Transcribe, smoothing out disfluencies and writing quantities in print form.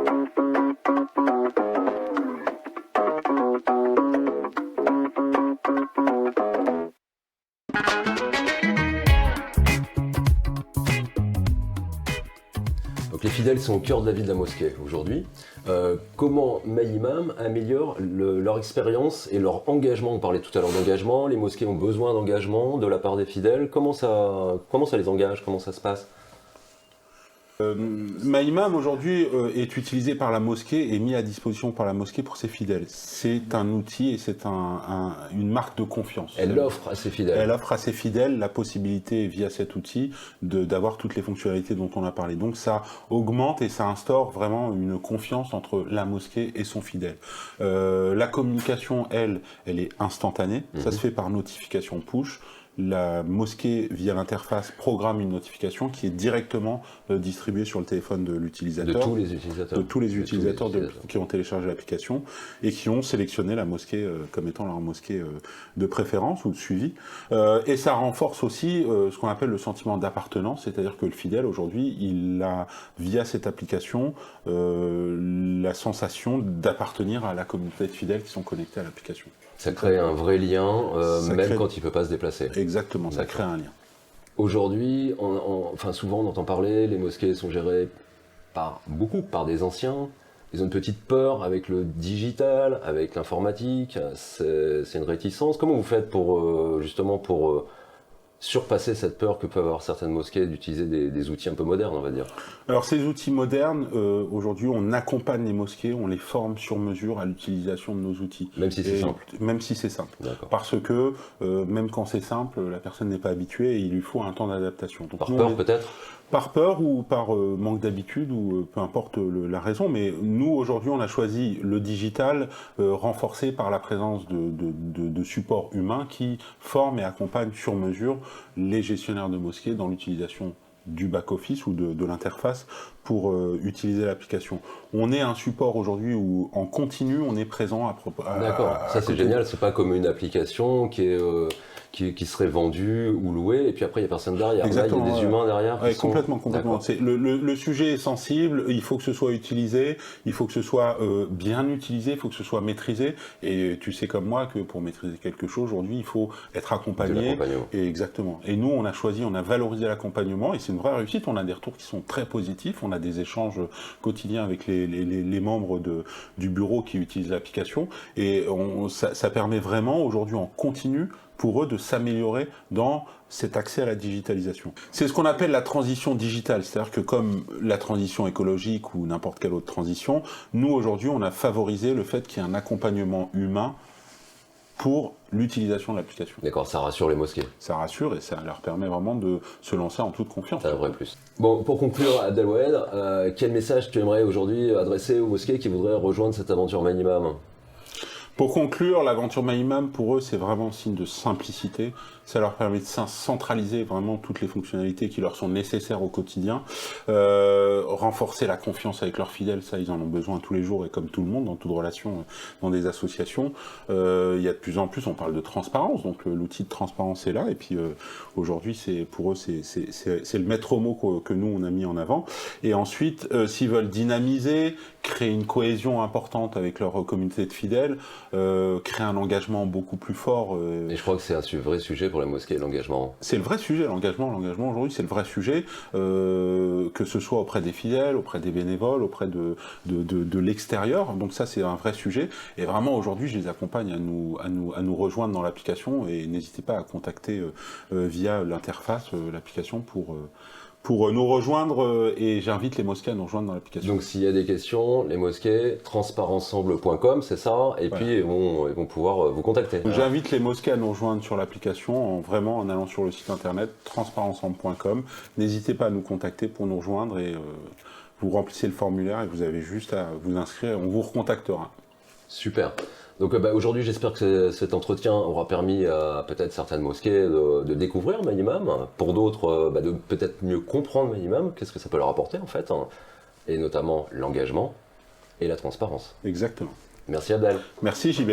Donc les fidèles sont au cœur de la vie de la mosquée aujourd'hui. Comment Maïmam améliore leur expérience et leur engagement? On parlait tout à l'heure d'engagement, les mosquées ont besoin d'engagement de la part des fidèles. Comment ça les engage? Comment ça se passe? Maïmam aujourd'hui est utilisé par la mosquée et mis à disposition par la mosquée pour ses fidèles. C'est un outil et c'est une marque de confiance. Elle l'offre à ses fidèles. Elle offre à ses fidèles la possibilité via cet outil d'avoir toutes les fonctionnalités dont on a parlé. Donc ça augmente et ça instaure vraiment une confiance entre la mosquée et son fidèle. La communication, elle est instantanée. Ça se fait par notification push. La mosquée, via l'interface, programme une notification qui est directement distribuée sur le téléphone de l'utilisateur. De tous les utilisateurs. De tous les utilisateurs qui ont téléchargé l'application et qui ont sélectionné la mosquée comme étant leur mosquée de préférence ou de suivi. Et ça renforce aussi ce qu'on appelle le sentiment d'appartenance, c'est-à-dire que le fidèle, aujourd'hui, il a, via cette application, la sensation d'appartenir à la communauté de fidèles qui sont connectés à l'application. Ça crée un vrai lien, même quand il ne peut pas se déplacer. Exactement, ça crée un lien. Aujourd'hui, souvent on entend parler, les mosquées sont gérées par des anciens. Ils ont une petite peur avec le digital, avec l'informatique. C'est une réticence. Comment vous faites pour surpasser cette peur que peuvent avoir certaines mosquées d'utiliser des outils un peu modernes, on va dire? Alors ces outils modernes, aujourd'hui on accompagne les mosquées, on les forme sur mesure à l'utilisation de nos outils. Même si c'est simple. Même si c'est simple. Parce que même quand c'est simple, la personne n'est pas habituée et il lui faut un temps d'adaptation. Par peur peut-être? Par peur ou par manque d'habitude ou peu importe la raison, mais nous aujourd'hui on a choisi le digital renforcé par la présence de supports humains qui forment et accompagnent sur mesure les gestionnaires de mosquées dans l'utilisation du back-office ou de l'interface pour utiliser l'application. On est un support aujourd'hui où en continu on est présent à propos. D'accord, ça c'est génial, c'est pas comme une application qui serait vendue ou louée et puis après il n'y a personne derrière. Exactement, là il y a des humains derrière. Ouais, complètement. C'est, le sujet est sensible, il faut que ce soit utilisé, il faut que ce soit bien utilisé, il faut que ce soit maîtrisé et tu sais comme moi que pour maîtriser quelque chose aujourd'hui il faut être accompagné. Et exactement. Et nous on a valorisé l'accompagnement et c'est une vraie réussite, on a des retours qui sont très positifs, on a des échanges quotidiens avec les membres du bureau qui utilisent l'application et ça permet vraiment aujourd'hui en continu pour eux de s'améliorer dans cet accès à la digitalisation. C'est ce qu'on appelle la transition digitale, c'est-à-dire que comme la transition écologique ou n'importe quelle autre transition, nous aujourd'hui on a favorisé le fait qu'il y ait un accompagnement humain pour l'utilisation de l'application. D'accord, ça rassure les mosquées. Ça rassure et ça leur permet vraiment de se lancer en toute confiance. C'est un vrai plus. Bon, pour conclure, Abdelwahed, quel message tu aimerais aujourd'hui adresser aux mosquées qui voudraient rejoindre cette aventure Maïmam? Pour conclure, l'aventure Maïmam, pour eux, c'est vraiment un signe de simplicité. Ça leur permet de centraliser vraiment toutes les fonctionnalités qui leur sont nécessaires au quotidien. Renforcer la confiance avec leurs fidèles, ça, ils en ont besoin tous les jours et comme tout le monde, dans toute relation, dans des associations. Il y a de plus en plus, on parle de transparence, donc l'outil de transparence est là. Et puis aujourd'hui, pour eux, c'est le maître mot que nous, on a mis en avant. Et ensuite, s'ils veulent dynamiser, créer une cohésion importante avec leur communauté de fidèles, créer un engagement beaucoup plus fort. Et je crois que c'est un vrai sujet pour les mosquées, l'engagement. C'est le vrai sujet, l'engagement. L'engagement aujourd'hui, c'est le vrai sujet, que ce soit auprès des fidèles, auprès des bénévoles, auprès de l'extérieur. Donc ça, c'est un vrai sujet. Et vraiment, aujourd'hui, je les accompagne à nous rejoindre dans l'application et n'hésitez pas à contacter via l'interface l'application pour nous rejoindre et j'invite les mosquées à nous rejoindre dans l'application. Donc s'il y a des questions, les mosquées, transparensemble.com, c'est ça, et puis ils vont pouvoir vous contacter. J'invite les mosquées à nous rejoindre sur l'application, vraiment en allant sur le site internet transparensemble.com. N'hésitez pas à nous contacter pour nous rejoindre et vous remplissez le formulaire et vous avez juste à vous inscrire et on vous recontactera. Super. Donc aujourd'hui, j'espère que cet entretien aura permis à peut-être certaines mosquées de découvrir Maïmam, pour d'autres de peut-être mieux comprendre Maïmam, qu'est-ce que ça peut leur apporter en fait, et notamment l'engagement et la transparence. Exactement. Merci Abdel. Merci JB.